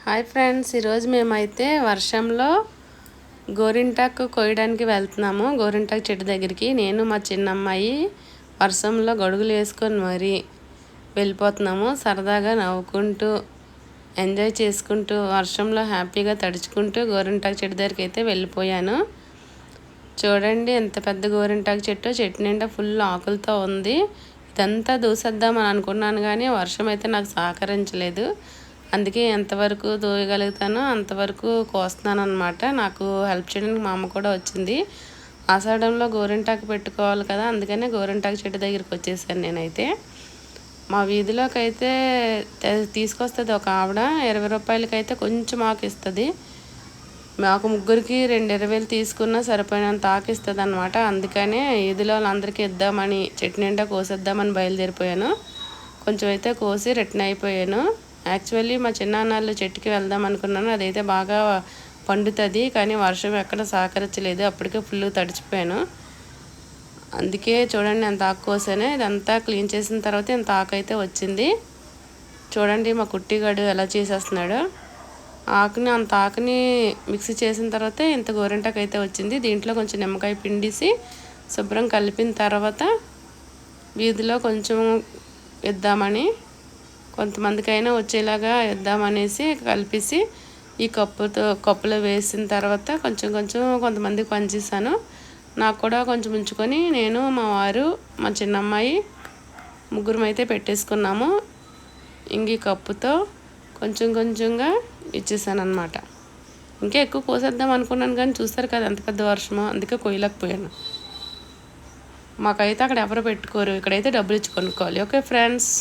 Hi friends, ఈరోజు మేమైతే వర్షంలో గోరింటాకు కోయడానికి వెళ్తున్నాము. గోరింటాకు చెట్టు దగ్గరికి నేను మా చిన్నమ్మాయి వర్షంలో గొడుగులు వేసుకొని మరీ వెళ్ళిపోతున్నాము. సరదాగా నవ్వుకుంటూ ఎంజాయ్ చేసుకుంటూ వర్షంలో హ్యాపీగా తడుచుకుంటూ గోరింటాకు చెట్టు దగ్గరికి అయితే వెళ్ళిపోయాను. చూడండి ఎంత పెద్ద గోరింటాకు చెట్టు నిండా ఫుల్ ఆకులతో ఉంది. ఇదంతా దూసేద్దామని అనుకున్నాను కానీ వర్షం అయితే నాకు సహకరించలేదు. అందుకే ఎంతవరకు దూయగలుగుతానో అంతవరకు కోస్తున్నాను అనమాట. నాకు హెల్ప్ చేయడానికి మా అమ్మ కూడా వచ్చింది. ఆషాఢంలో గోరింటాకు పెట్టుకోవాలి కదా, అందుకనే గోరింటాకు చెట్టు దగ్గరికి వచ్చేసాను నేనైతే. మా వీధిలోకి అయితే తీసుకొస్తుంది ఒక ఆవిడ. 20 రూపాయలకైతే కొంచెం ఆకు ఇస్తుంది. మాకు ముగ్గురికి 2 20 తీసుకున్నా సరిపోయినంత ఆకు ఇస్తుంది అనమాట. అందుకనే వీధిలో వాళ్ళందరికీ ఇద్దామని చెట్టు నిండా కోసేద్దామని బయలుదేరిపోయాను. కొంచెం అయితే కోసి రిటర్న్ అయిపోయాను. యాక్చువల్లీ మా చిన్నాన్నలు చెట్టుకి వెళ్దాం అనుకున్నాను. అదైతే బాగా పండుతుంది కానీ వర్షం ఎక్కడ సహకరించలేదు. అప్పటికే ఫుల్ తడిచిపోయాను. అందుకే చూడండి ఎంత ఆకు కోసాను. ఇదంతా క్లీన్ చేసిన తర్వాత ఇంత ఆకు అయితే వచ్చింది. చూడండి మా కుట్టిగాడు ఎలా చేసేస్తున్నాడు. అంత ఆకుని మిక్సీ చేసిన తర్వాత ఇంత గోరింటాకు అయితే వచ్చింది. దీంట్లో కొంచెం నిమ్మకాయ పిండిసి శుభ్రం కలిపిన తర్వాత వీధిలో కొంచెం ఇద్దామని, కొంతమందికైనా వచ్చేలాగా ఇద్దామనేసి కలిపేసి ఈ కప్పులో వేసిన తర్వాత కొంచెం కొంతమందికి పనిచేసాను. నాకు కూడా కొంచెం ఉంచుకొని నేను, మా వారు, మా చిన్నమ్మాయి ముగ్గురం అయితే పెట్టేసుకున్నాము. ఇంక ఈ కప్పుతో కొంచెంగా ఇచ్చేసాను అనమాట. ఇంకా ఎక్కువ కోసేద్దాం అనుకున్నాను కానీ చూస్తారు కదా ఎంత పెద్ద వర్షమో, అందుకే కొయ్యలేకపోయాను. మాకైతే అక్కడ ఎవరు పెట్టుకోరు, ఇక్కడైతే డబ్బులు ఇచ్చి కొనుక్కోవాలి. Okay friends.